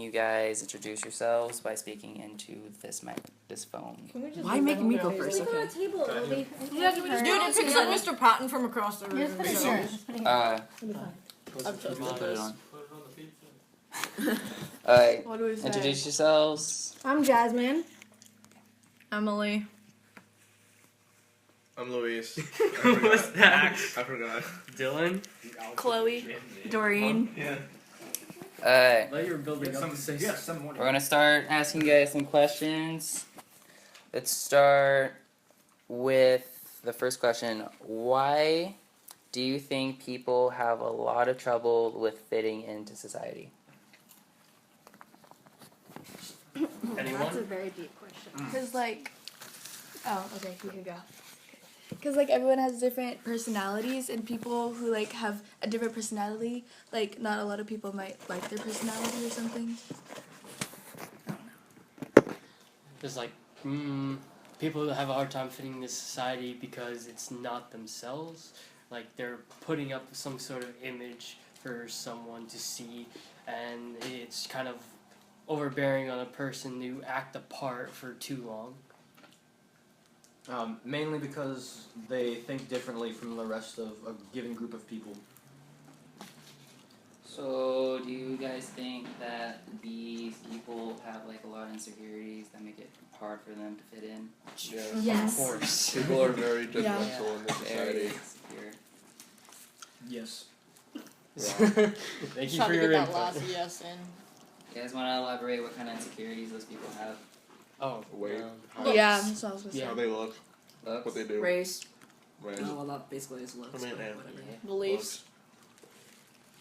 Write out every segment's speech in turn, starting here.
you guys introduce yourselves by speaking into this phone. Why are you making me go first? Leave it on the table. It'll be. Dude, it picks up Mr. Patton from across the room. Just put it here. Put it on. What do we say? Introduce yourselves. I'm Jasmine. Emily. I'm Luis. What's that? I forgot. Dylan? Chloe. Doreen. Yeah. Let your building up to say We're gonna start asking you guys some questions. Let's start with the first question. Why do you think people have a lot of trouble with fitting into society? That's a Anyone? very deep question. Because, like, oh, okay, you can go. Because, like, everyone has different personalities, and people who, like, have a different personality, like, not a lot of people might like their personality or something. I don't know. There's like, people have a hard time fitting into society because it's not themselves. Like, they're putting up some sort of image for someone to see, and it's kind of overbearing on a person to act a part for too long. Mainly because they think differently from the rest of a given group of people. So, do you guys think that these people have like a lot of insecurities that make it hard for them to fit in? Yes. Of course. People are very judgmental in this Very society. insecure. Yes. Thank you for your input. yes in. You guys want to elaborate what kind of insecurities those people have? Oh, Weight. Yeah, that's what I was going to Yeah. How they look, Looks? what they do. Race. Right. Oh, well, that basically is looks. I mean, but and- whatever. Beliefs.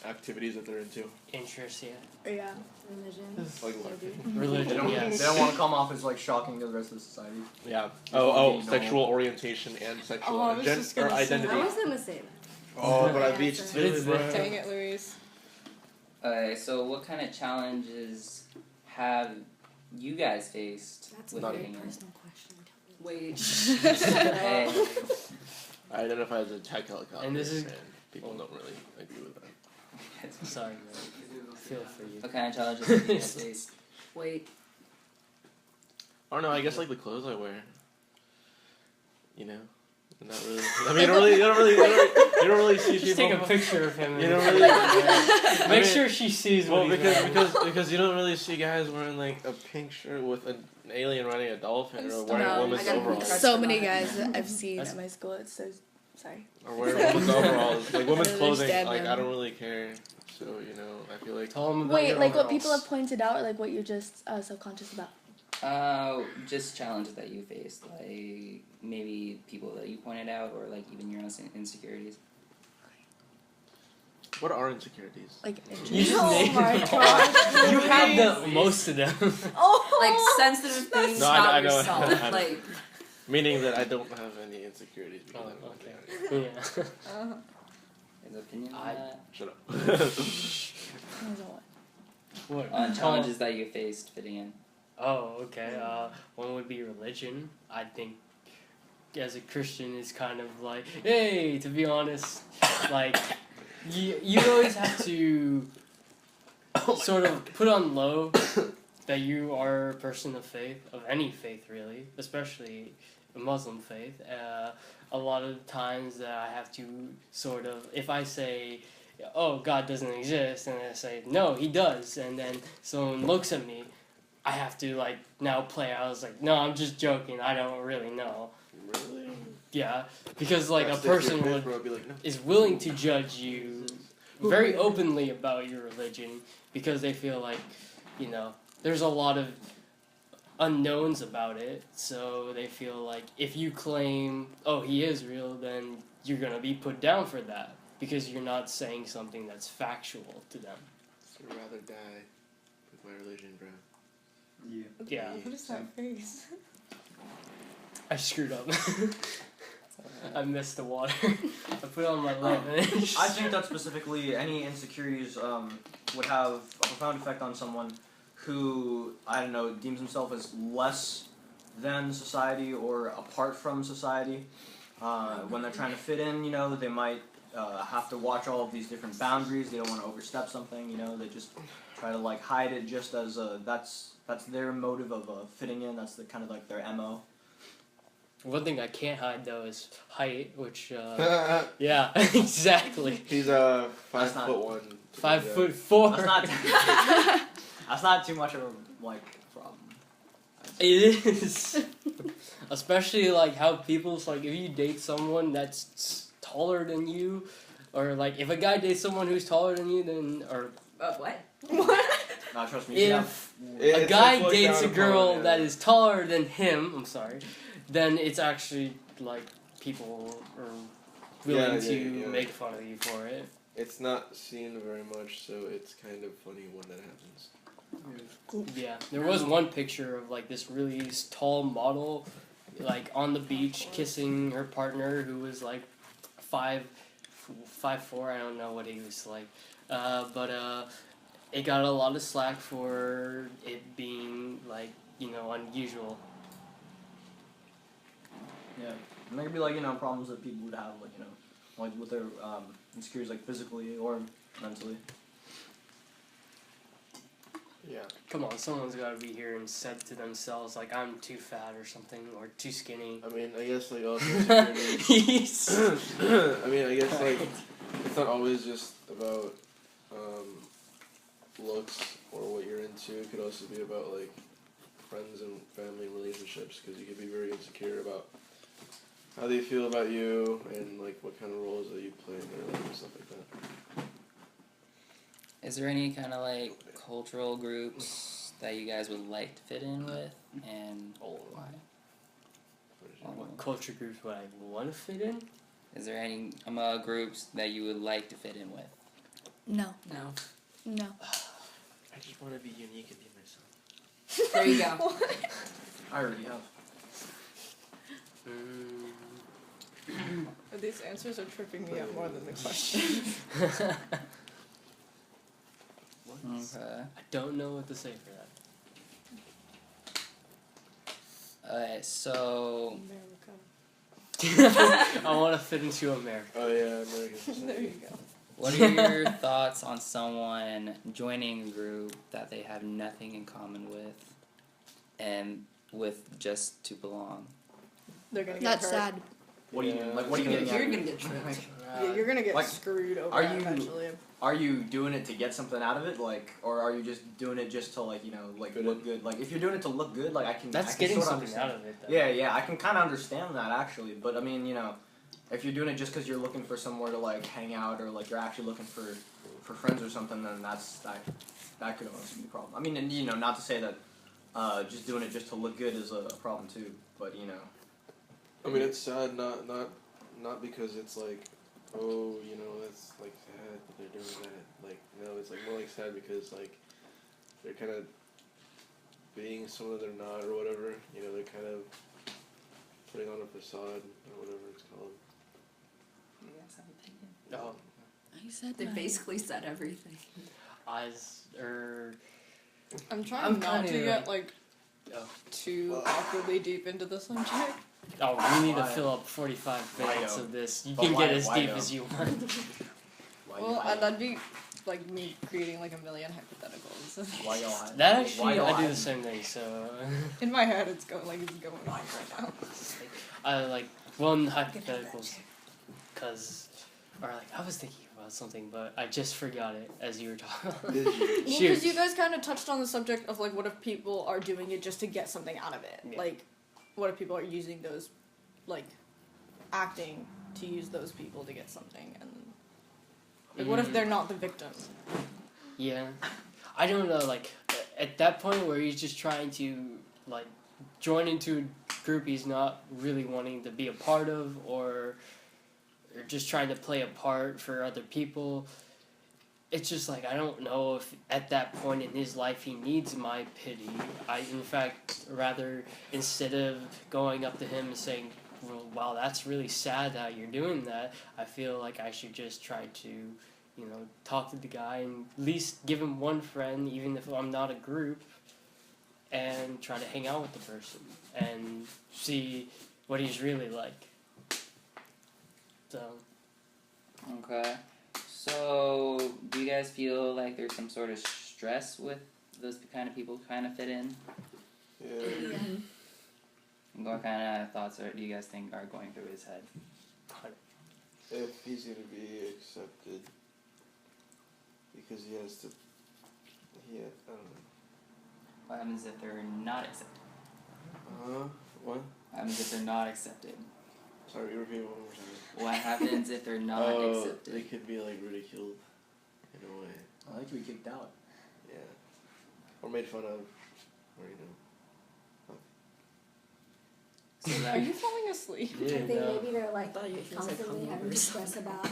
Activities that they're into. Interests, yeah. Yeah. Religion. Like what? Religion, They don't, yes. they don't want to come off as like shocking to the rest of society. Yeah. Just wanna Oh, be normal. sexual orientation and sexual Oh, I was just gonna say identity. I was gonna say that. Oh, but I Yeah, beat so- you What is bro. it? Dang it, Louise. Okay, so what kind of challenges have you guys faced That's a with very fitting in? personal question. Wait. Hey, I identify as a tech helicopter, And this is- people don't really agree with that. Sorry, man. I feel for you. what kind of challenges have you guys faced? Wait. I don't know. I guess like the clothes I wear. You know, not really. I mean, you don't really see Just people. take a picture of him. You don't and- really. Make I mean, sure she sees what Well, he's because wearing. because you don't really see guys wearing like a pink shirt with an alien riding a dolphin or wearing No, women's I got overalls. So many guys that I've seen That's- at my school, it's so, sorry. Or wearing women's overalls. Like women's I don't clothing, understand like I them. don't really care. So, you know, I feel like Tell him about Wait, your like what overalls. people have pointed out, or like what you're just self-conscious about? Just challenges that you faced, like maybe people that you pointed out, or like even your own insecurities. what are insecurities? Like, You just oh named my them. gosh. You have the most of them. Like sensitive things No, about I know. yourself. Like, Meaning that I don't have any insecurities because Oh, I'm okay. okay. Yeah. His opinion on I- that? Shut up. What? On challenges that you faced fitting in. Oh, okay. One would be religion. I think as a Christian is kind of like, hey, to be honest, like you always have to sort of put on low that you are a person of faith, of any faith really, especially a Muslim faith. A lot of times that I have to sort of, if I say, oh, God doesn't exist, and I say, no, he does, and then someone looks at me, I have to like now play. I was like, no, I'm just joking. I don't really know. Really? Yeah, because like a person would, be like, no. is willing to judge you very openly about your religion because they feel like, you know, there's a lot of unknowns about it. So they feel like if you claim, oh, he is real, then you're gonna be put down for that because you're not saying something that's factual to them. So I'd rather die with my religion, bro. Yeah, What is that face? I screwed up. I missed the water. I put it on my leg. I think that specifically any insecurities would have a profound effect on someone who, I don't know, deems himself as less than society or apart from society. When they're trying to fit in, you know, they might have to watch all of these different boundaries. They don't want to overstep something. You know, they just try to like hide it just as that's their motive of fitting in. That's the kind of like their MO. One thing I can't hide though is height, which yeah, exactly. He's That's not- 5'1". 5'4". That's not that's not too much of a like problem. It is, especially like how people's like if you date someone that's taller than you, or like if a guy dates someone who's taller than you, then or What? No, trust me. if a guy dates a girl that is taller than him, I'm sorry, then it's actually like people are willing to make fun of you for it. It's not seen very much, so it's kind of funny when that happens. Yeah, there was one picture of like this really tall model, like on the beach kissing her partner who was like 5'4". I don't know what he was like, but it got a lot of slack for it being like unusual. Yeah, and there could be like problems that people would have like with their insecurities like physically or mentally. Yeah. Come on, someone's got to be here and said to themselves like I'm too fat or something or too skinny. I mean, I guess like also insecurities. I mean, I guess like it's not always just about looks or what you're into. It could also be about like friends and family relationships, because you could be very insecure about how they feel about you and like what kind of roles that you play in their life and stuff like that. Is there any kind of like cultural groups that you guys would like to fit in with, and why? What culture groups would I want to fit in? Is there any groups that you would like to fit in with? No. No. No. I just want to be unique and be myself. There you go. I already have. These answers are tripping me out more than the question. Okay. I don't know what to say for that. Alright, so America. I want to fit into America. Oh yeah, American There you Society. go. what are your thoughts on someone joining a group that they have nothing in common with, and with just to belong? They're gonna get That's hurt. sad. What do you Yeah. like? What are you getting at? You're gonna get tripped. Yeah, you're gonna get Like, screwed over are that you- eventually. Are you doing it to get something out of it, like, or are you just doing it just to like like Good. look good? Like, if you're doing it to look good, like I can. That's I can getting sort of something understand. out of it, though. Yeah, I can kind of understand that actually, but I mean, if you're doing it just because you're looking for somewhere to like hang out, or like you're actually looking for friends or something, then that could honestly be a problem. I mean, and not to say that just doing it just to look good is a problem too, but I mean, it's sad, not because it's like, oh, that's like sad that they're doing that. Like, no, it's like more like sad because like they're kind of being someone they're not or whatever. They're kind of putting on a facade or whatever it's called. Oh, I said They no. basically said everything. I'm trying I'm not to kinda get like Oh. too awkwardly deep into the subject. Oh, we need to Why? fill up 45 minutes though? of this. You But can why- get as why deep though? as you want. why Well, you hide? that'd be like me creating like a million hypotheticals. Why y'all hide? That Why actually, y'all I do hide? the same thing. So, In my head, it's going on right now. I like one hypotheticals, or like I was thinking about something, but I just forgot it as you were talking. Did you? Well, Shoot. because you guys kind of touched on the subject of like, what if people are doing it just to get something out of it? Yeah. Like, what if people are using those, like, acting to use those people to get something, and like, what if they're not the victim? Yeah, I don't know. Like at that point where he's just trying to like join into a group he's not really wanting to be a part of, or just trying to play a part for other people. It's just like I don't know if at that point in his life he needs my pity. I in fact rather, instead of going up to him and saying, well, wow, that's really sad that you're doing that, I feel like I should just try to talk to the guy and at least give him one friend, even if I'm not a group, and try to hang out with the person and see what he's really like. So, Okay. So, do you guys feel like there's some sort of stress with those kind of people kind of fit in? Yeah. What kind of thoughts do you guys think are going through his head? If he's gonna be accepted, because he has to. I don't know. What happens if they're not accepted? What? What happens if they're not accepted? Sorry, repeat one more time. What happens if they're not They accepted? could be like ridiculed, in a way. I like to be kicked out. Yeah. Or made fun of, or you know. So Are that, you falling asleep? I think maybe they're I like thought you feels like constantly having to hungovers. stress about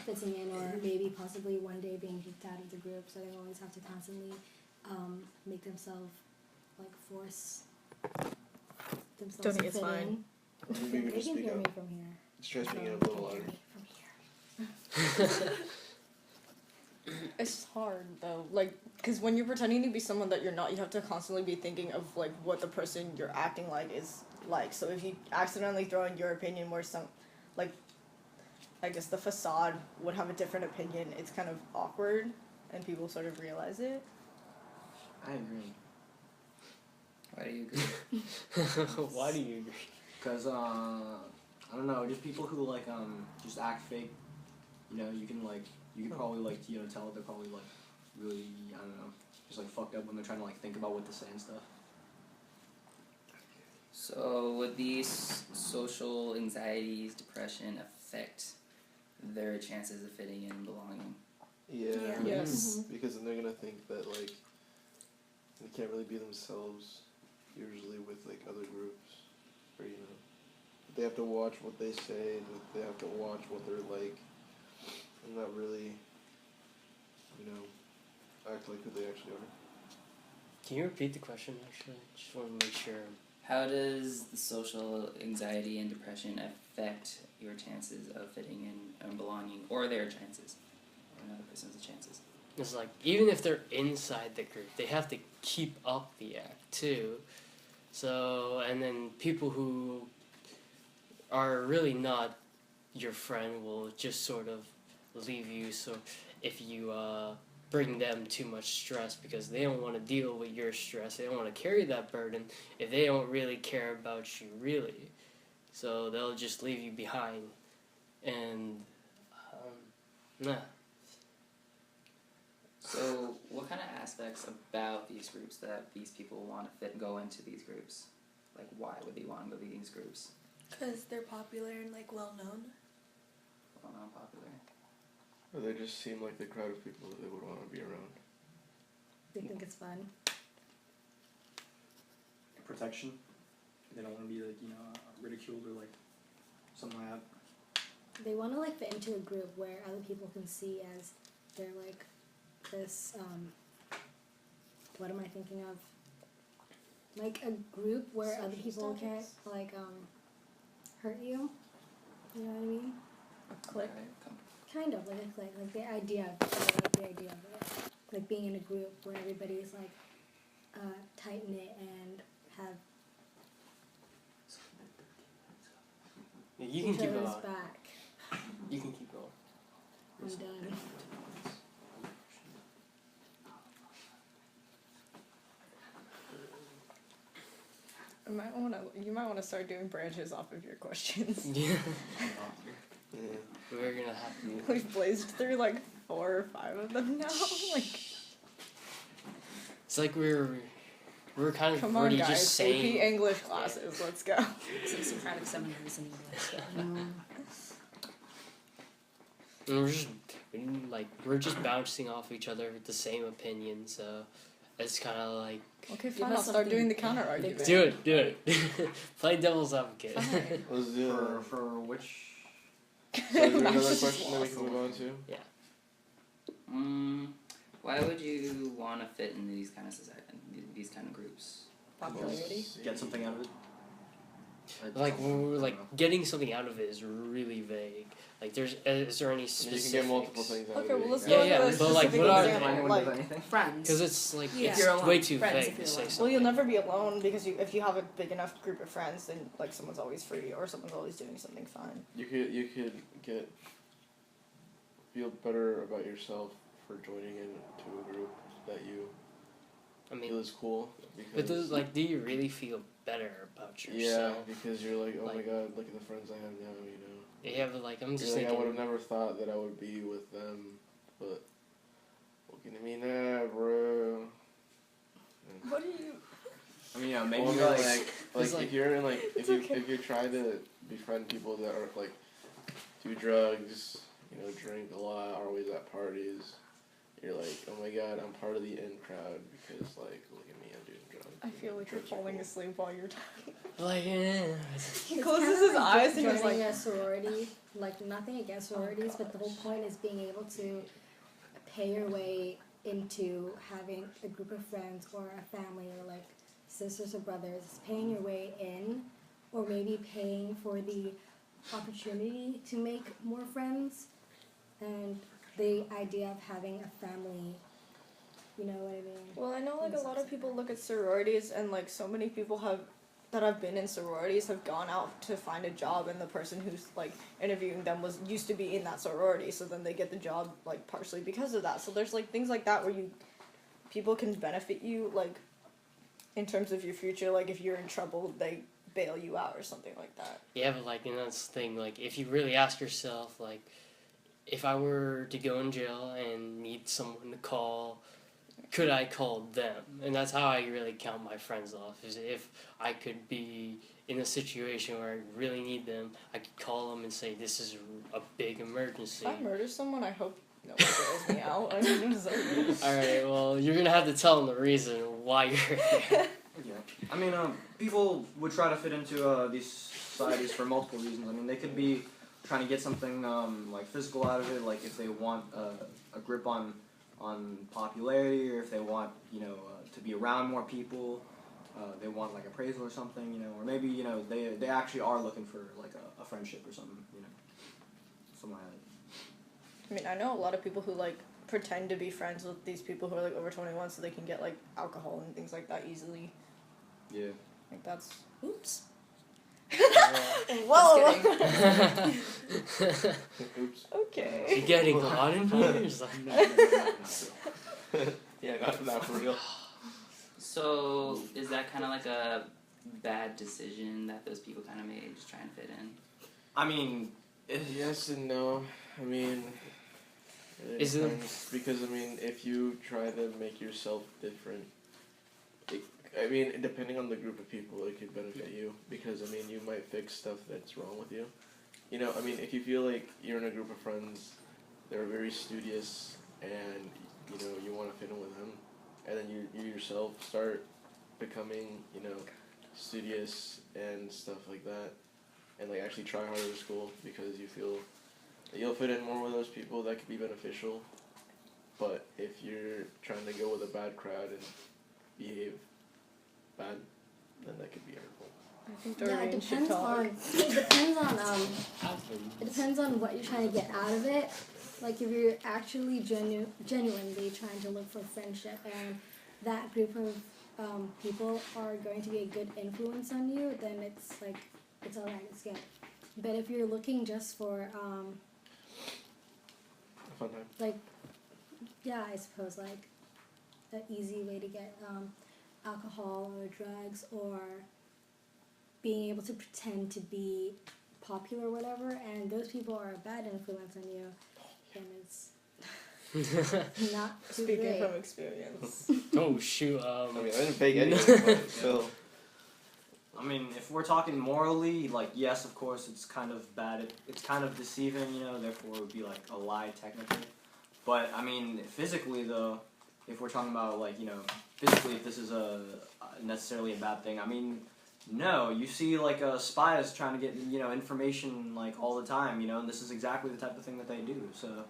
fitting in, or maybe possibly one day being kicked out of the group, so they always have to constantly make themselves like force themselves Tony, to it's fit fine. in. Maybe we They just can speak hear me up. from here. Just try speaking No, up a they little can't louder. hear me from here. It's hard though, like, because when you're pretending to be someone that you're not, you have to constantly be thinking of like what the person you're acting like is like. So if you accidentally throw in your opinion where some, like, I guess the facade would have a different opinion, it's kind of awkward, and people sort of realize it. I agree. why do you agree? Why do you agree? Cause I don't know, just people who like just act fake. You know, you can probably like tell that they're probably like really, I don't know, just like fucked up when they're trying to like think about what to say and stuff. So, would these social anxieties, depression affect their chances of fitting in and belonging? Yeah. Yes. Because then they're gonna think that like they can't really be themselves usually with like other groups, or you know, they have to watch what they say, and they have to watch what they're like, and not really, you know, act like who they actually are. Can you repeat the question? Actually, just want to make sure. How does the social anxiety and depression affect your chances of fitting in and belonging, or their chances, or another person's chances? It's like even if they're inside the group, they have to keep up the act too. So and then people who are really not your friend will just sort of leave you. So if you bring them too much stress because they don't want to deal with your stress, they don't want to carry that burden if they don't really care about you really. So they'll just leave you behind. And nah. So, what kind of aspects about these groups that these people want to go into these groups? Like, why would they want to go to these groups? Because they're popular and like well known. Well, not popular. Or they just seem like the crowd of people that they would want to be around. They think it's fun. Protection. They don't want to be like ridiculed or like something like that. They want to like fit into a group where other people can see as they're like this. What am I thinking of? Like a group where other people can't like hurt you. You know what I mean? A clique. Kind of like a clique, like the idea of it. I like the idea of it. Like being in a group where everybody's like tight knit and have You can each keep other's going. back. You can keep going. I'm done. You might want to start doing branches off of your questions. Yeah. Yeah. We're gonna have to. We've blazed through like 4 or 5 of them now. Like, It's like we're kind of come on, already guys. just saying. AP English classes. Let's go. Some Socratic seminaries in English. And we're just bouncing off each other with the same opinion, so it's kind of like Okay, Give fine. us I'll start something doing the counter argument. do it. Play devil's advocate. Fine. Let's do For which? So is there another Just question that we lost. can move on to? Why would you want to fit in these kind of these kind of groups? Popularity. Get something out of it. Like we're like getting something out of it is really vague. Like is there any You specifics? can get multiple things out Okay, of well it. let's Yeah, go yeah, into a but, like, specific what are- example. Anyone Like, does anything? Friends. Because it's like Yeah. it's If you're alone. way too Friends vague if to you're say alone. something. well, you'll never be alone because if you have a big enough group of friends, then like someone's always free or someone's always doing something fun. You could get feel better about yourself for joining into a group that you I mean, feel is cool. Because but do you really feel better about yourself? yeah, because you're like, oh my Like- god, look at the friends I have now. You know. Yeah, but like I'm just You're like, I would have thinking. never thought that I would be with them, but looking at me now, bro. What do you? I mean, yeah, maybe Well, I mean, like It's like- if you're in like It's if you okay. if you're trying to befriend people that are like do drugs, you know, drink a lot, are always at parties, you're like, oh my god, I'm part of the in crowd because like look at me, I'm doing drugs. I feel like you're Drugs are falling cool. asleep while you're talking. Like, He It's closes kinda his like eyes and he's joining like, a sorority. Like nothing against sororities, but the whole gosh. point is being able to pay your way into having a group of friends or a family or like sisters or brothers. It's paying your way in, or maybe paying for the opportunity to make more friends, and the idea of having a family. You know what I mean? Well, I know like a lot of people look at sororities and like so many people that have been in sororities have gone out to find a job, and the person who's like interviewing them used to be in that sorority, so then they get the job like partially because of that. So there's like things like that where people can benefit you like in terms of your future, like if you're in trouble they bail you out or something like that. yeah, but like, that's the thing. Like, if you really ask yourself, like, if I were to go in jail and need someone to call, could I call them? And that's how I really count my friends off. Is if I could be in a situation where I really need them, I could call them and say, "This is a big emergency." If I murder someone, I hope no one bails me out. I mean, it's like, All right. Well, you're gonna have to tell them the reason why you're here. Yeah, I mean, people would try to fit into these societies for multiple reasons. I mean, they could be trying to get something like physical out of it, like if they want a grip on popularity, or if they want to be around more people, they want like appraisal or something, or maybe they actually are looking for like a friendship or something, something like that. I mean, I know a lot of people who like pretend to be friends with these people who are like over 21 so they can get like alcohol and things like that easily. Yeah. Like that's oops. Whoa. Oops. Okay. You getting hot in here? It's like- Yeah, not for real. So is that kind of like a bad decision that those people kind of made, just trying to fit in? I mean, Yes and no. I mean, Is it- depends, because I mean, if you try to make yourself different, I mean, depending on the group of people, it could benefit you, because I mean, you might fix stuff that's wrong with you. I mean, if you feel like you're in a group of friends, they're very studious, and you want to fit in with them, and then you yourself start becoming studious and stuff like that, and like actually try harder at school because you feel that you'll fit in more with those people, that could be beneficial. But if you're trying to go with a bad crowd and behave bad, then that could be hurtful. I think Yeah, it Doreen should depends talk. on it depends on what you're trying to get out of it. Like if you're actually genuinely trying to look for friendship, and that group of people are going to be a good influence on you, then it's like it's alright, it's good. But if you're looking just for A fun time. like yeah, I suppose like an easy way to get alcohol or drugs, or being able to pretend to be popular or whatever, and those people are a bad influence on you, then it's not too Speaking great. from experience. Oh shoot. I mean, I didn't beg anything, but still. I mean, if we're talking morally, like, yes, of course, it's kind of bad. It's kind of deceiving, therefore it would be, like, a lie, technically. But, I mean, physically, though, if we're talking about, like, physically, if this is necessarily a bad thing, I mean, no, you see, like, spies trying to get, information, like, all the time, and this is exactly the type of thing that they do, so,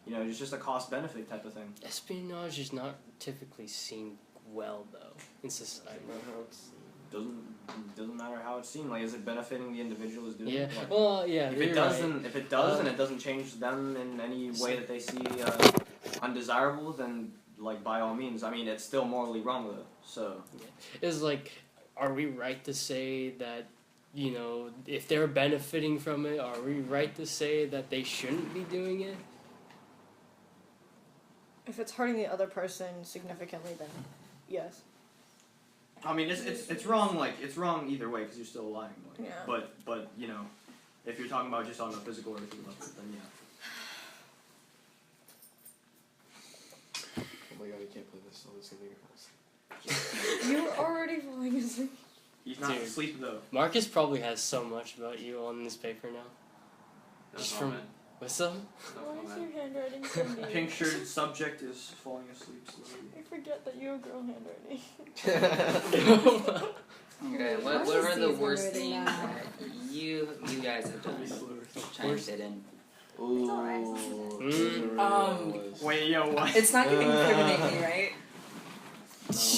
it's just a cost-benefit type of thing. Espionage is not typically seen well, though, in society. Not how it's. Doesn't matter how it's seen. Like, is it benefiting the individual who's doing Yeah. it? Like, Well, yeah. if you're it doesn't, right. if it does, and it doesn't change them in any way that they see undesirable, then like by all means. I mean, it's still morally wrong though. So It's like, are we right to say that, if they're benefiting from it, are we right to say that they shouldn't be doing it? If it's hurting the other person significantly, then yes. I mean, it's wrong. Like it's wrong either way because you're still lying. Like, Yeah. But you know, if you're talking about just on a physical or earthly level, then yeah. Oh my god, I can't play this. Oh, this is gonna be false. You're already falling asleep. He's not Dude. asleep though. Marcus probably has so much about you on this paper now. That's Just all, from man. what's up? That's all, Why is man. your handwriting so neat? Pink shirt subject is falling asleep slowly. I forget that you have girl handwriting. Okay, what Marcus are the sees worst better than things that. that you guys have done? Try and fit in. Ooh. alright. those are really good ones. Wait, yo, what? It's not gonna incriminate me, right?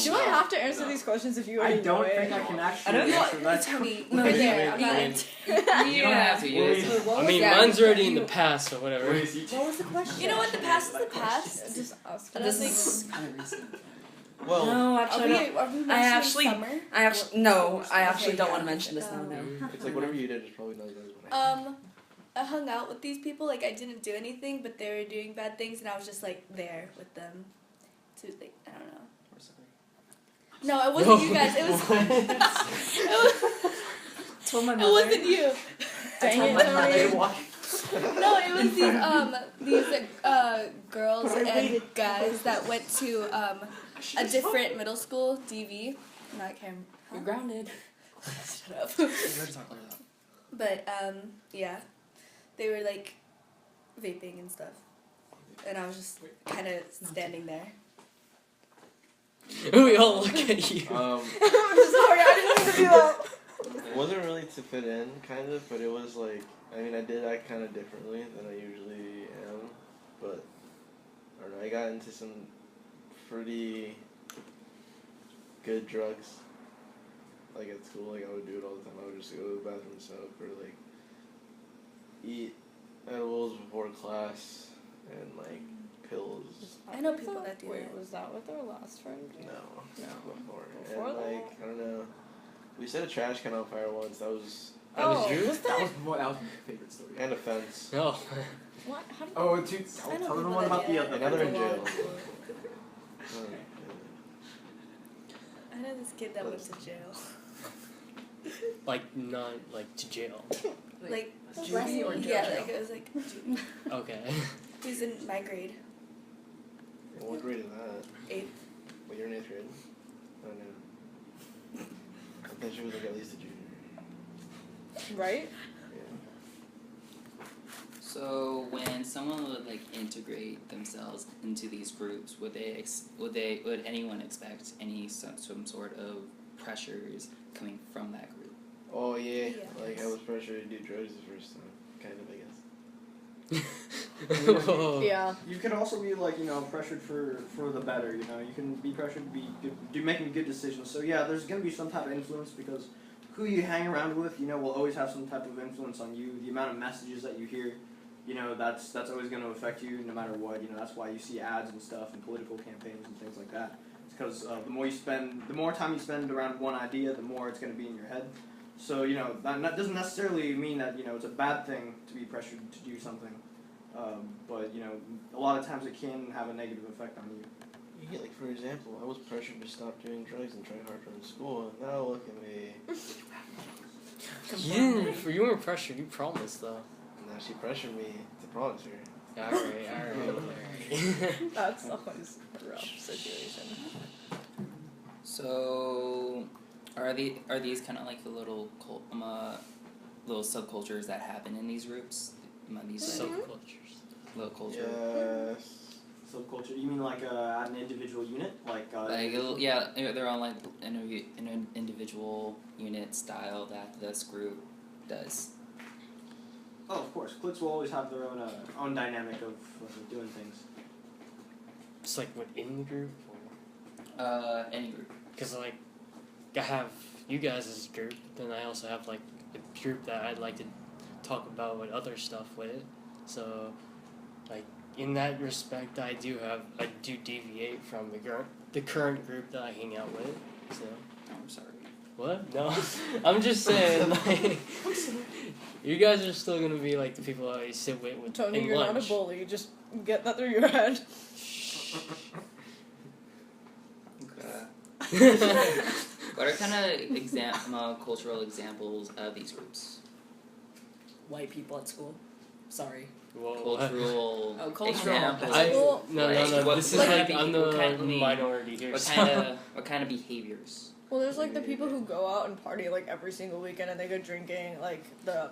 Do I have to answer these questions if you I already know don't it? think I can I actually don't know. answer that. It's honey. No, Right you- there. I'm you- not. You don't have to use it. I mean, Yeah. mine's already in the past, so whatever. What was the question? You know what? The past is the past. Just ask. This is kind of recent. Well, No, Are actually, we, I don't. are we I mentioning actually- summer? I actually no. I actually Okay, don't yeah. want to mention this now. No. it's like whatever you did is probably not as bad as what I did. I hung out with these people. Like I didn't do anything, but they were doing bad things, and I was just like there with them. To like I don't know. We're sorry. No, it wasn't you guys. It was. Told my It mother. wasn't you. Dang told it, my Tony. mother. No, it was these girls and guys that went to a different middle school, DV. No, I can't. You're grounded. Shut up. But yeah, they were like vaping and stuff, and I was just kind of standing there. We all look at you. I'm sorry, I didn't mean to do that. It wasn't really to fit in, kind of, but it was like, I mean, I did act kind of differently than I usually am, but I don't know, I got into some pretty good drugs, like at school. Like I would do it all the time. I would just go to the bathroom and stuff, or like eat edibles before class, and like pills. I know people that do Wait, that. was that with our last friend? No, No. before. Before And that? like, I don't know, we set a trash can on fire once. That was, That was Oh, you? was That that? was that was my favorite story. and a fence. No. What? How did Oh, dude, I know tell them people one that about do the that. other. Another in Wow. jail. I know this kid that went to jail. Like, not, like, to jail. Like, Juvie or yeah, JoJo? like it was like Okay. he's in my grade, And what grade is that? 8th. Well, you're in 8th grade? Oh no. I thought she was like at least a junior. Right? Yeah. So when someone would like integrate themselves into these groups, would anyone expect some sort of pressures coming from that group? Oh yeah. Yes. Like I was pressured to do drugs the first time. Kind of, I guess. Whoa. Yeah. You could also be like, you know, pressured for the better, you know. You can be pressured to be good, making good decisions. So yeah, there's gonna be some type of influence because who you hang around with, you know, will always have some type of influence on you. The amount of messages that you hear, you know, that's always gonna affect you no matter what. You know, that's why you see ads and stuff and political campaigns and things like that. It's because the more time you spend around one idea, the more it's gonna be in your head. So, you know, that doesn't necessarily mean that, you know, it's a bad thing to be pressured to do something. But, you know, a lot of times it can have a negative effect on you. You get like, for example, I was pressured to stop doing drugs and try harder in school, and now look at me. You weren't pressured, you promised though. Now she pressured me to promise her. Alright. That's always a rough situation. So, are these kind of like the little little subcultures that happen in these groups? These like, Subcultures. little culture. Yes. Subculture, you mean like at an individual unit? Like Yeah, they're on like in an individual unit style that this group does. Oh, of course. Cliques will always have their own dynamic of doing things. Just like within the group? Any group. Because, like, I have you guys as a group, then I also have, like, a group that I'd like to talk about with other stuff with. So, like, in that respect, I do deviate from the current group that I hang out with. So, I'm sorry. what? No, I'm just saying, like, you guys are still gonna be like the people I sit with Tony, in you're lunch. not a bully. Just get that through your head. What are kind of cultural examples of these groups? White people at school. Sorry. Whoa. Cultural Oh, cultural. examples. No. What- This is what like kind of I'm be- what kind the of- minority here. What kind of behaviors? Well, there's like the people who go out and party like every single weekend and they go drinking like the.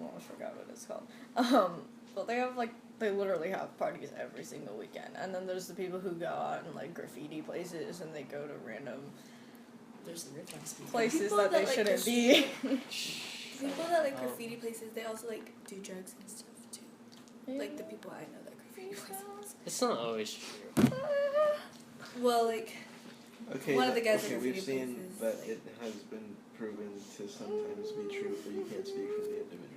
Oh, I forgot what it's called. But they have like they literally have parties every single weekend, and then there's the people who go out and like graffiti places and they go to random There's the rich ones. places People that they that, like, shouldn't graffiti- be. People that like Oh. graffiti places, they also like do drugs and stuff too. Like the people I know that graffiti places. It's not always true. Well, like Okay, One of the guys okay, at we've graffiti seen places, that like- it has been proven to sometimes be true, but you can't speak for the individual.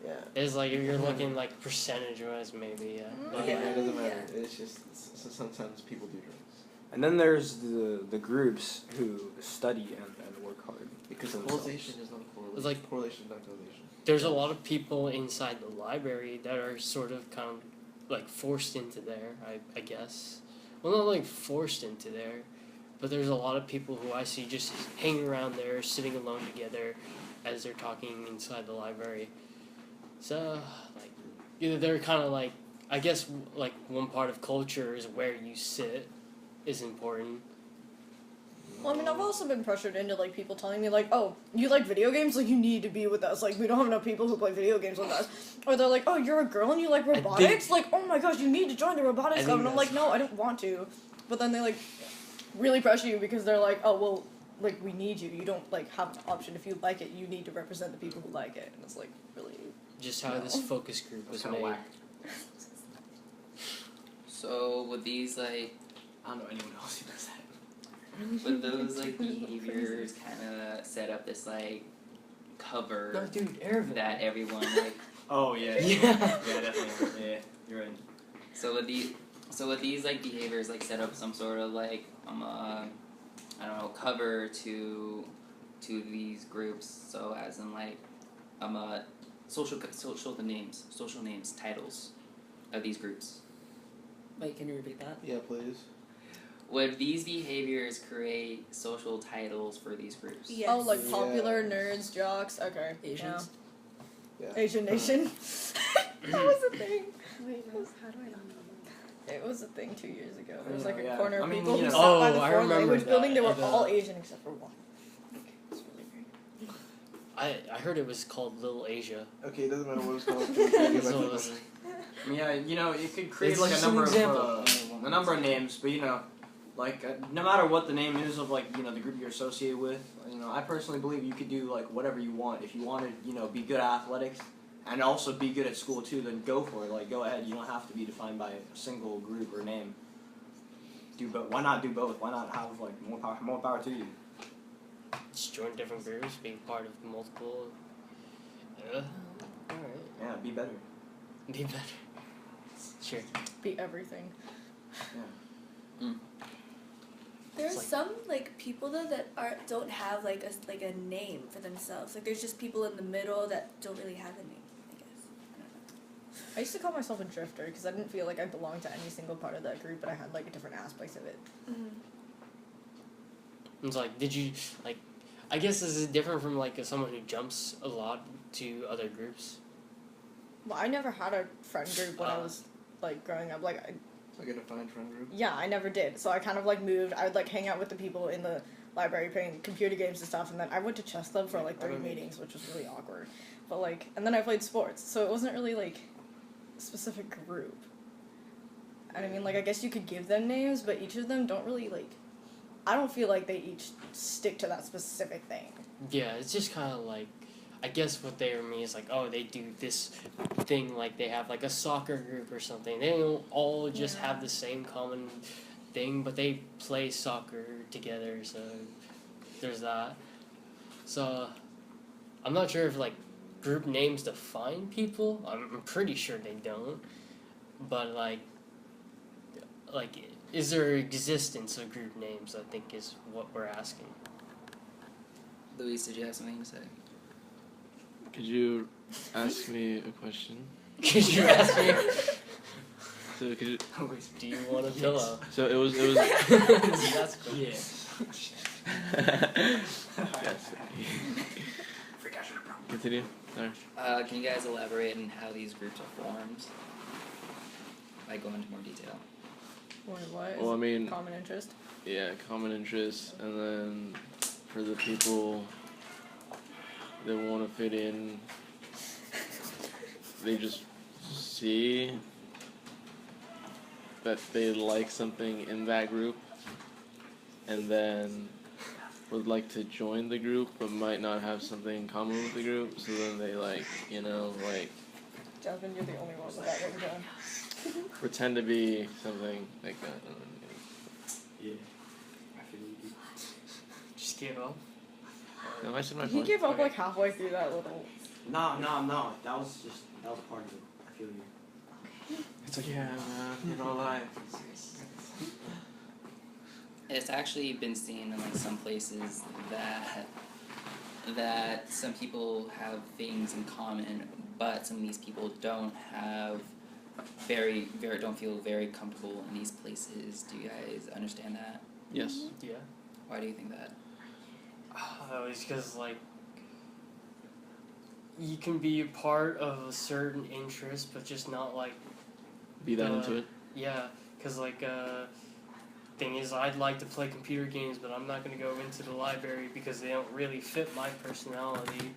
Yeah. It's like if you're looking like percentage wise, maybe yeah. But, Yeah, like, it doesn't matter. It's just sometimes people do drugs. And then there's the groups who study and work hard. Because for themselves. causation is not correlation. It's like- correlation, not causation. there's a lot of people inside the library that are sort of kind of like forced into there, I guess. Well, not like forced into there, but there's a lot of people who I see just hanging around there, sitting alone together as they're talking inside the library. So, like, they're kind of like, I guess, like, one part of culture is where you sit is important. Well, I mean, I've also been pressured into like people telling me like, "Oh, you like video games? Like, you need to be with us. Like, we don't have enough people who play video games with us." Or they're like, "Oh, you're a girl and you like think- robotics? Like, oh my gosh, you need to join the robotics I club." think And I'm like, that's- "No, I don't want to." But then they like really pressure you because they're like, "Oh, well, like we need you. You don't like have an option. If you like it, you need to represent the people who like it." And it's like really. Just how this focus group was That's kind made. of whack. So would these like I don't know anyone else who does that. would those like behaviors kind of set up this like cover No, dude, Ervin. that everyone like? Oh yeah. Yeah. Yeah, definitely. Yeah, you're right. So would these like behaviors like set up some sort of like I don't know cover to these groups? So as in like social names titles of these groups. Wait, can you repeat that? Yeah, please. Would these behaviors create social titles for these groups? Yes. Oh, like Yeah. popular nerds, jocks. Okay. Asians. Yeah. Yeah. Asian Nation. That was a thing. Wait, no, how do I not know that? It was a thing 2 years ago. There was Yeah, like a yeah. corner of I mean, people you who know- sat by Oh, the I foreign remember language building. They were that. all Asian except for one. It's really weird. I heard it was called Little Asia. Okay, it doesn't matter what it's called. Get back to So the it was- question. I mean, yeah, you know, you could create It's like a just an number example. of a number of names, but you know, like no matter what the name is of like the group you're associated with, I personally believe you could do like whatever you want. If you want to, be good at athletics and also be good at school too, then go for it. Like go ahead. You don't have to be defined by a single group or name. Why not do both? Why not have like more power to you? Just join different groups, being part of multiple. Alright. Yeah, be better. Be better. Sure. Be everything. There are It's like- some like people though that don't have like a name for themselves. Like there's just people in the middle that don't really have a name. I guess. I don't know. I used to call myself a drifter because I didn't feel like I belonged to any single part of that group, but I had like different aspects of it. It's like, did you like? I guess this is different from like someone who jumps a lot to other groups. Well, I never had a friend group when I was like growing up. Like, Like a defined friend group. yeah, I never did. So I kind of like moved. I would like hang out with the people in the library playing computer games and stuff, and then I went to chess club for like 3 meetings, which was really awkward. But like, and then I played sports, so it wasn't really like a specific group. And I mean, like, I guess you could give them names, but each of them don't really like. I don't feel like they each stick to that specific thing. Yeah, it's just kind of like, I guess what they mean is like, oh, they do this thing, like they have like a soccer group or something. They don't all just have the same common thing, but they play soccer together, so there's that. So, I'm not sure if like group names define people. I'm pretty sure they don't. But like, is there existence of group names, I think is what we're asking. Luis, did you have something to say? Could you ask me a question? Could you ask me? So could you, Do you want a pillow? so it was That's cool. Yeah. yes. Continue. Sorry. Can you guys elaborate on how these groups are formed? Like, go into more detail. What? Well, I mean, Common interest. yeah, common interests, and then for the people that want to fit in, they just see that they like something in that group, and then would like to join the group, but might not have something in common with the group, so then they like, Jasmine, you're the only one with that ringtone. pretend to be something like that. Yeah. I feel you. Just give up. No, I said my He point. gave up like halfway through that little. No. That was part of it. I feel you. It's like, yeah, man, you know, life. It's actually been seen in like some places that some people have things in common, but some of these people don't don't feel very comfortable in these places. Do you guys understand that? Yes. Yeah. Why do you think that? It's because like you can be a part of a certain interest, but just not like Be that into it. yeah. Because like thing is, I'd like to play computer games, but I'm not gonna go into the library because they don't really fit my personality.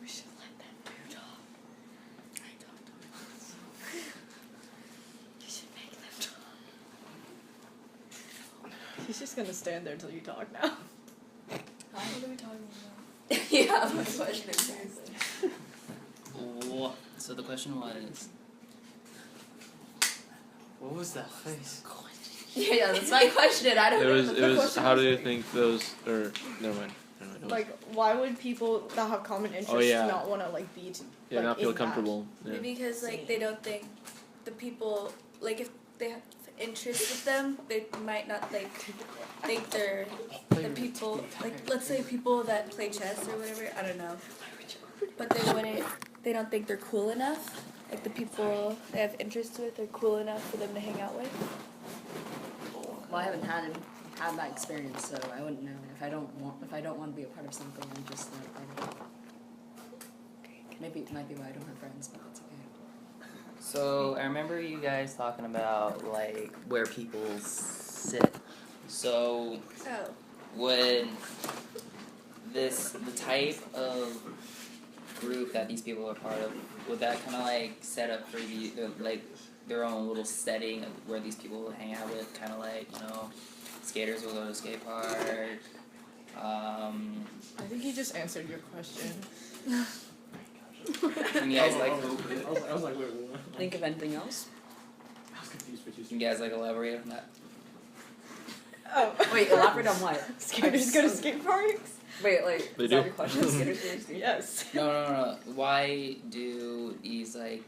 We should let them do talk. I don't know. You should make them talk. He's just gonna stand there till you talk now. What are we talking about? Yeah, my question is seriously. So the question was. What was that face? Yeah, that's my question. I don't know. It what the was. question How was. do you think those? Or never mind. It was- Like, why would people that have common interests yeah. not want to like be? yeah, like, not feel in that? comfortable. Yeah. Maybe because like they don't think the people like if they have interest with them, they might not like think they're the people like let's say people that play chess or whatever. I don't know, but they don't think they're cool enough. Like the people they have interest with are cool enough for them to hang out with. Well, I haven't had that experience, so I wouldn't know. If I don't want to be a part of something, I'm just not a part of it. Maybe it might be why I don't have friends, but that's okay. So I remember you guys talking about like where people sit. So Oh. would the type of group that these people are part of, would that kind of like set up for like their own little setting of where these people will hang out with, kind of like, skaters will go to a skate park. I think you just answered your question. Can you guys like I was like, wait, what? Think of anything else? I was confused what you can you guys like elaborate on that? Oh. Wait, elaborate on what? Skaters go to skate parks? Wait, like, They is do. that your question? Skaters go to skate Yes. No. Why do these like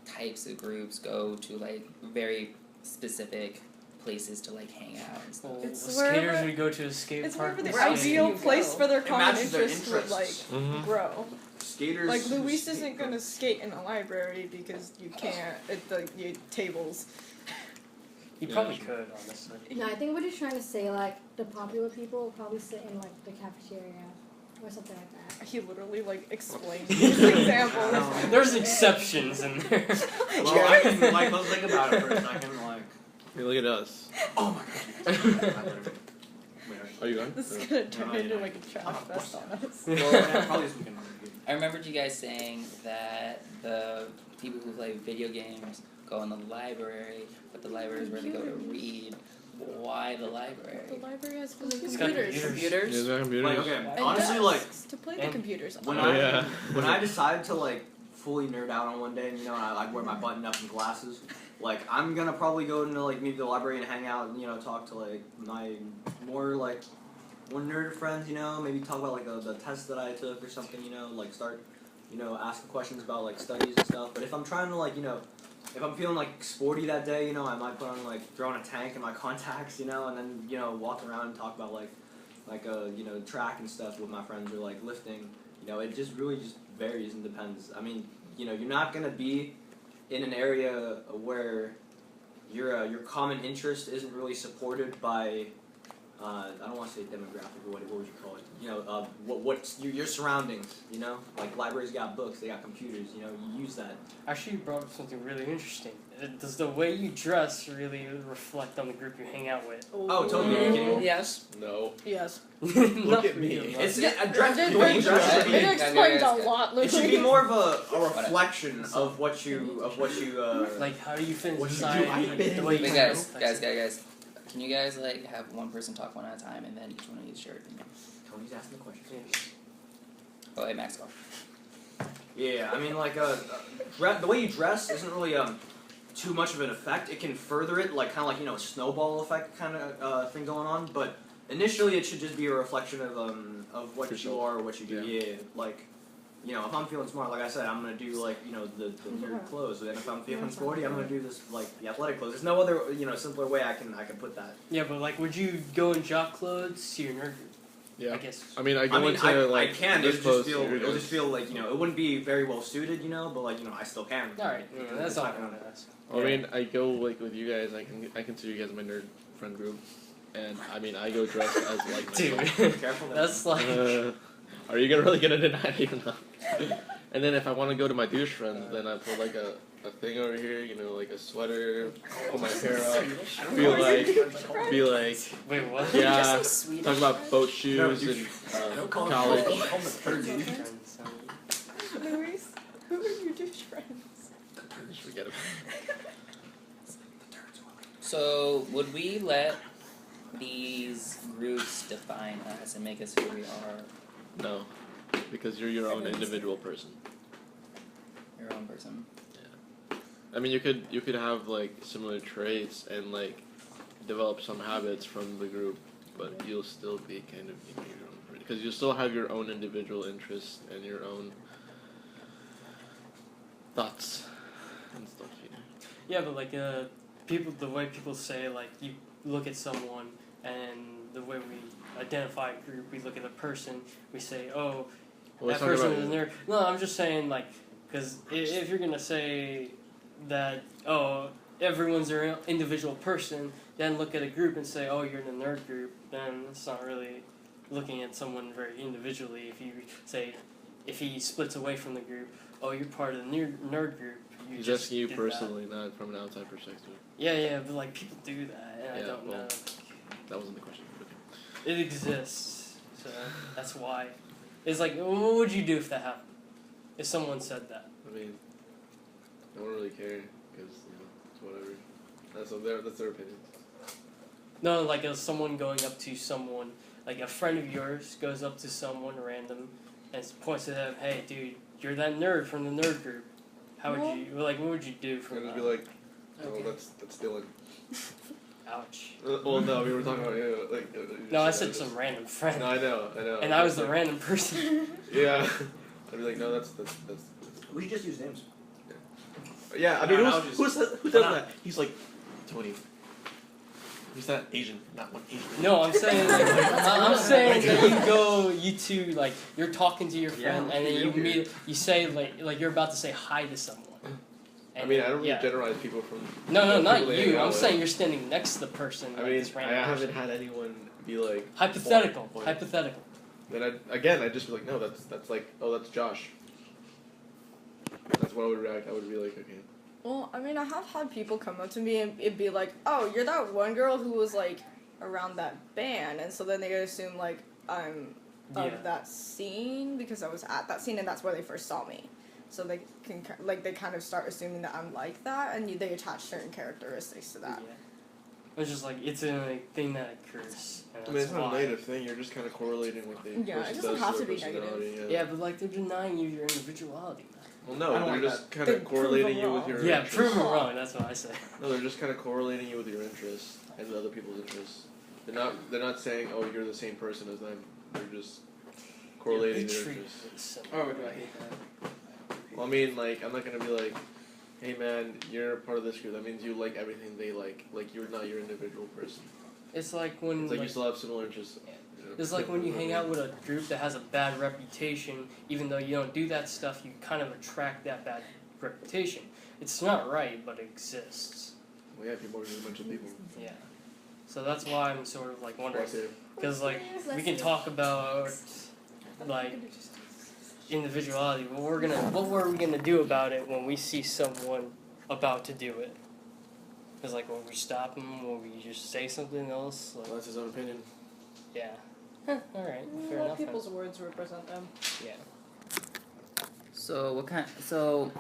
types of groups go to like very specific places to like hang out and stuff? It's skaters wherever- would go to a skate It's park. wherever the and skate. ideal you place go. for their It common matches their interest would like interests. Mm-hmm. grow. Skaters. Like Luis isn't gonna skate in a library because you can't at the tables. You Yeah, probably sure. could, honestly. No, I think what he's trying to say, like, the popular people will probably sit in, like, the cafeteria or something like that. He literally like explained his example. There's exceptions in there. Well, I can like let's think about it for a second. Like, Hey, look at us. oh my god. Are you going? This is Or- gonna turn No, into yeah. like a trash fest on us. Yeah, probably this weekend. I remembered you guys saying that the people who play video games go in the library, but the library is where they go to read. Why the The library? library has It's got computers. computers. Yeah, they're computers. Like, okay, And honestly, like desks to play the and computers on. when Oh, yeah. when I decided to like fully nerd out on one day, and I like wear my button up and glasses, like I'm gonna probably go into like maybe the library and hang out, and talk to like my more nerd friends, maybe talk about like the test that I took or something, like start, asking questions about like studies and stuff. But if I'm trying to like, if I'm feeling like sporty that day, I might put on like throw on a tank and my contacts, and then walk around and talk about like track and stuff with my friends or like lifting. It just really just varies and depends. I mean, you know, you're not gonna be in an area where your common interest isn't really supported by I don't want to say demographic, or what would you call it? You know, what's your surroundings? You know, like libraries got books, they got computers. You know, you use that. Actually, you brought up something really interesting. Does the way you dress really reflect on the group you hang out with? Oh, totally. Are you kidding me? Yes. No. Yes. Look at me. It's Yeah, the way you dress should be. It explains a lot. It should be more of a reflection of what you Like, how do you fit in What you do, society? I fit The in. way you Wait, dress. guys. Can you guys like have one person talk one at a time and then each one of you share your opinion? Tony's asking the question. Yes. Oh, hey, Max, go. Yeah, I mean, like, the way you dress isn't really too much of an effect. It can further it, like kind of like, you know, a snowball effect kind of thing going on. But initially, it should just be a reflection of what you are, or what you do. Yeah, like, you know, if I'm feeling smart, like I said, I'm gonna do like, you know, the nerd clothes. And if I'm feeling sporty, I'm gonna do this like the athletic clothes. There's no other, you know, simpler way I can put that. Yeah, but like, would you go in jock clothes to your nerd group? Yeah. I guess. I mean, I go into like I can. this It'll just feel like, you know, it wouldn't be very well suited, you know, but like, you know, I still can. All right, that's all I want to ask. I mean, I go like with you guys. I consider you guys my nerd friend group, and I mean, I go dressed as like Dude, myself. Careful. that's like. Are you really gonna deny it even though? And then if I want to go to my douche friends, then I put like a thing over here, you know, like a sweater, put my hair up, be like, Wait, what? yeah, Swedish. talk about boat shoes and college. Luis, who are your douche friends? Just forget about So, would we let these groups define us and make us who we are? it. No, because you're your own individual person. Your own person. I mean, you could have like similar traits and like develop some habits from the group, but you'll still be kind of your own person because you still have your own individual interests and your own thoughts and stuff. You know. Yeah, but like people, the way people say like you look at someone and the way we identify a group, we look at a person, we say, oh, Well, that person is a nerd. No, I'm just saying like, because if you're gonna say that, oh, everyone's their individual person, then look at a group and say, oh, you're in the nerd group, then it's not really looking at someone very individually. If you say, if he splits away from the group, oh, you're part of the nerd group. He's just asking you did personally, not from an outside perspective. Yeah, but like people do that, and I Yeah, don't well, know. That wasn't the question. It exists, so that's why. It's like, what would you do if that happened? If someone said that? I mean, I don't really care because you know it's whatever. That's their opinion. No, like someone going up to someone, like a friend of yours goes up to someone random and points at them, hey dude, you're that nerd from the nerd group. How would you, like, what would you do for I'd just that? be like, oh, Okay. that's Dylan. Ouch. Well, no, we were talking about like. No, I said some random friend. No, I know. And I was the random person. Yeah. I'd be like, no, that's. We should just use names. Yeah, I No, mean, no, who just- does that? He's like, Tony. He's not Asian, not one Asian. No, I'm saying, like, I'm saying that you two, like, you're talking to your friend, Yeah, and then you weird. you say, like you're about to say hi to someone. I mean, I don't really yeah. generalize people from. No, not people they hang you. out I'm with. saying you're standing next to the person. I like mean, this I random haven't person. had anyone be like. Hypothetical. point. Hypothetical. Then I'd just be like, no, that's like, oh, that's Josh. That's what I would react. I would be like, okay. Well, I mean, I have had people come up to me and it'd be like, oh, you're that one girl who was, like, around that band. And so then they assume, like, I'm Yeah. of that scene because I was at that scene and that's where they first saw me. So they can, like, they kind of start assuming that I'm like that and they attach certain characteristics to that. Yeah. It's just like it's a thing that occurs. And I mean, it's that's not a why. negative thing. You're just kind of correlating with the Yeah, it person doesn't does have to to their be negative. personality, Yeah, but like they're denying you your individuality. Well, I no, don't they're like just kind They of prove correlating them you with wrong. your Yeah, interests. prove them wrong. That's what I say. No, they're just kind of correlating you with your interests and other people's interests. They're not saying, oh, you're the same person as them. They're just correlating their interests. Oh, do I hate that? Well, I mean, like, I'm not gonna be like, hey man, you're part of this group. That means you like everything they like. Like, you're not your individual person. It's like when It's like you like, still have similar interests It's like when you hang out with a group that has a bad reputation, even though you don't do that stuff, you kind of attract that bad reputation. It's not right, but it exists. Well, yeah, people are just a bunch of people. Yeah. So that's why I'm sort of like wondering, Plus, yeah. because like we can talk about like individuality. What were we gonna do about it when we see someone about to do it? Because like, will we stop them? Will we just say something else? Like, Well, that's his own opinion. yeah. Huh, all right. Fair Let enough. then. people's words represent them. Yeah. So what kind? So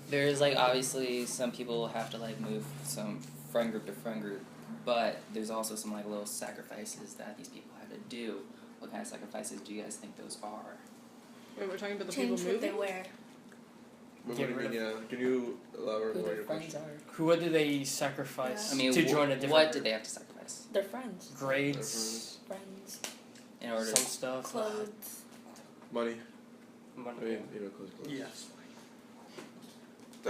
there's like obviously some people have to like move some friend group to friend group, but there's also some like little sacrifices that these people have to do. What kind of sacrifices do you guys think those are? Wait, we're talking about the Change people what they moving? wear. But Get what do rid you mean, yeah. Can you elaborate Who more on their your friends question? are. Who? What do they sacrifice I mean, to join a different what group? did they have to sacrifice Their friends. Grades, Friends. in order? some stuff. Clothes. Money. Money. I mean, close. Yes.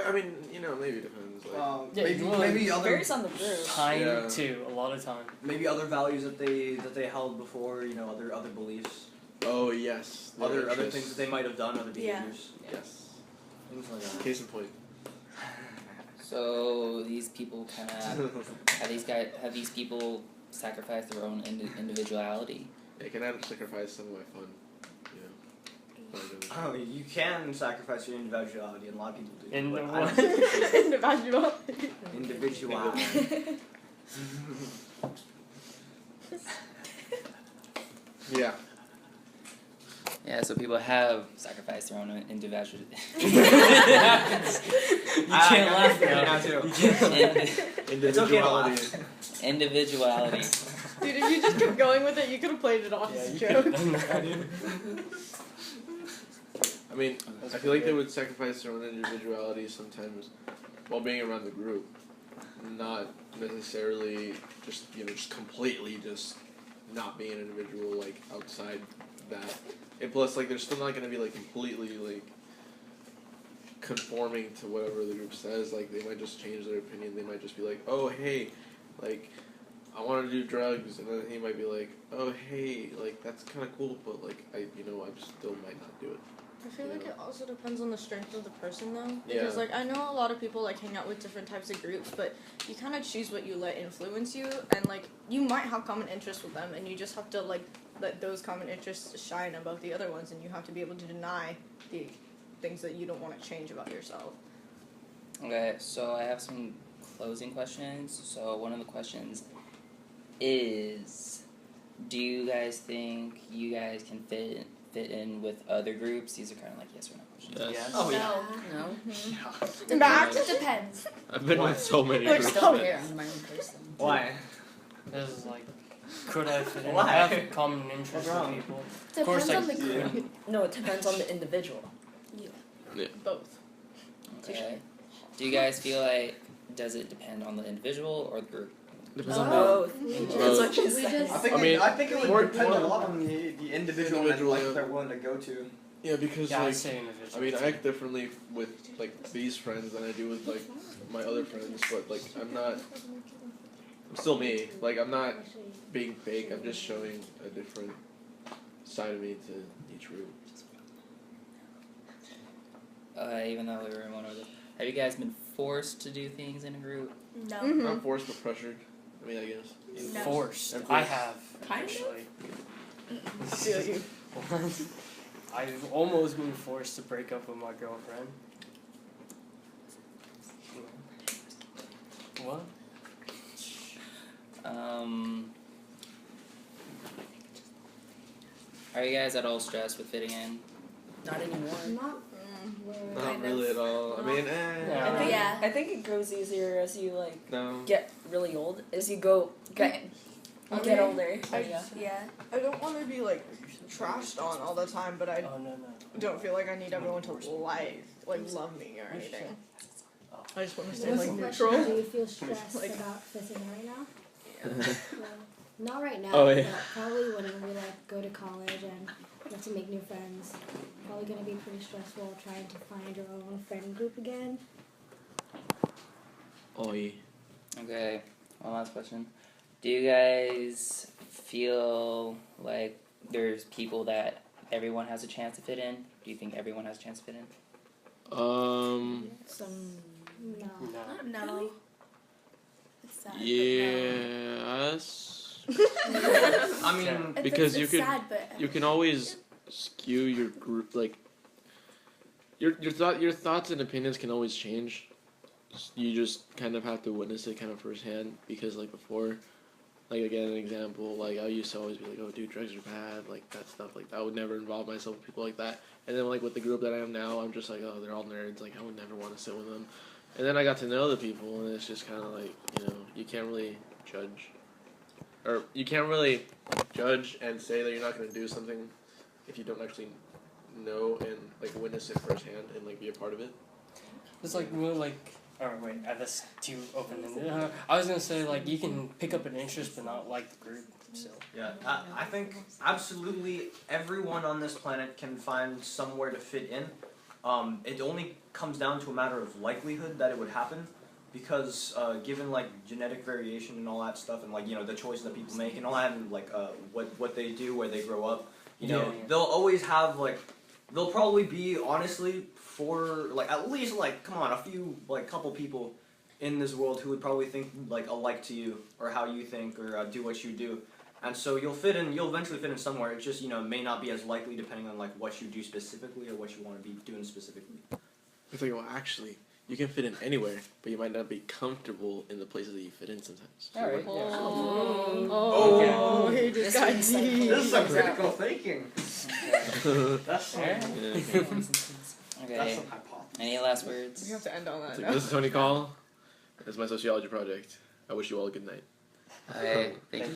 I mean, maybe it depends. Like, Yeah, maybe well, maybe other Varies on the group. Time Yeah. too. A lot of time. maybe other values that they held before. Other beliefs, oh yes. their other interests. things that they might have done, other Yeah. behaviors, Yes. things like that. Case in point. So these people kind of have these people sacrificed their own individuality? Yeah, can I sacrifice some of my fun? Oh, you can sacrifice your individuality, and a lot of people do. In but the I what? don't think Individuality. individuality. Yeah. Yeah, so people have sacrificed their own individuality. You can't laugh now. too. Individuality. Individuality. Dude, if you just kept going with it, you could have played it off Yeah, as a you joke. could've done that. I mean, I feel like they would sacrifice their own individuality sometimes while being around the group, not necessarily just completely just not being an individual like outside that. And plus, like, they're still not gonna be like completely like conforming to whatever the group says. Like, they might just change their opinion. They might just be like, oh hey, like, I want to do drugs, and then he might be like, oh hey, like, that's kind of cool, but like I still might not do it. I feel like Yeah. it also depends on the strength of the person, though. Yeah. Because, like, I know a lot of people, like, hang out with different types of groups, but you kind of choose what you let influence you, and, like, you might have common interests with them, and you just have to, like, let those common interests shine above the other ones, and you have to be able to deny the things that you don't want to change about yourself. Okay, so I have some closing questions. So one of the questions is, do you guys think you guys can fit in with other groups? These are kind of like yes or no questions. Yes. Oh yeah. No. Max? It depends. I've been with so many Like, I groups. still care. I'm my own person. Why? This is like, could I fit in? Why? I have common interests What's with wrong? people. Depends Of course, on like, the group. No, it depends on the individual. Both. Okay. Do you guys feel like, does it depend on the individual or the group? Depends on both. That's what she said. I think it would more- depend more- a lot on the individual and Individual, like yeah. what they're willing to go to. Yeah, because Yeah, I like, say individual. I mean, I act differently with like these friends than I do with like my other friends, but like I'm still me. Like, I'm not being fake. I'm just showing a different side of me to each group. Even though we were in one of the, have you guys been forced to do things in a group? No. Mhm. Not forced, but pressured. I mean, I guess. No. Forced. I'm I forced. have, Kind of. actually. Feel you. I've almost been forced to break up with my girlfriend. What? Are you guys at all stressed with fitting in? Not anymore. Not where. Not Kind really of. at all. I mean, Yeah. I think, Yeah. I think it grows easier as you like no. get really old. As you get Okay. older. Yeah. I don't want to be, like, trashed on all the time, but I Oh, no. don't feel like I need everyone to love me or anything. I just want to stay, What's like, the question? neutral. Do you feel stressed Like- about fitting in right now? Well, not right now. Oh, yeah. But probably when we like go to college and get to make new friends. Probably gonna be pretty stressful trying to find your own friend group again. Oh, yeah. Okay, one last question. Do you guys feel like there's people that everyone has a chance to fit in? Do you think everyone has a chance to fit in? Some. No. No. No. It's sad. Yes. I mean, But no. Because it's you sad, but You can always skew your group, like your thoughts and opinions can always change. You just kind of have to witness it kind of firsthand, because like before, like again an example, like I used to always be like, oh dude, drugs are bad, like that stuff, like I would never involve myself with people like that. And then like with the group that I am now, I'm just like, oh, they're all nerds, like I would never want to sit with them. And then I got to know the people, and it's just kind of like, you know, you can't really judge, or you can't really judge and say that you're not going to do something if you don't actually know and like witness it firsthand and like be a part of it. It's like we're like. Oh wait, that's too open. I was gonna say like you can pick up an interest but not like the group. So yeah, I think absolutely everyone on this planet can find somewhere to fit in. It only comes down to a matter of likelihood that it would happen, because given like genetic variation and all that stuff, and like, you know, the choices that people make and all that, and like what they do, where they grow up, you know, they'll always have like, they'll probably be honestly for like at least like, come on, a few like couple people in this world who would probably think like alike to you, or how you think, or do what you do. And so you'll eventually fit in somewhere. It just, you know, may not be as likely depending on like what you do specifically or what you want to be doing specifically. It's like, well, actually, you can fit in anywhere, but you might not be comfortable in the places that you fit in sometimes. alright, Oh, he just got deep. This is some critical thinking. That's Yeah. Okay. That's some hypothesis. Any last words? We have to end on that. It's note. like, this is Tony Call. This is my sociology project. I wish you all a good night. Okay. Thank you.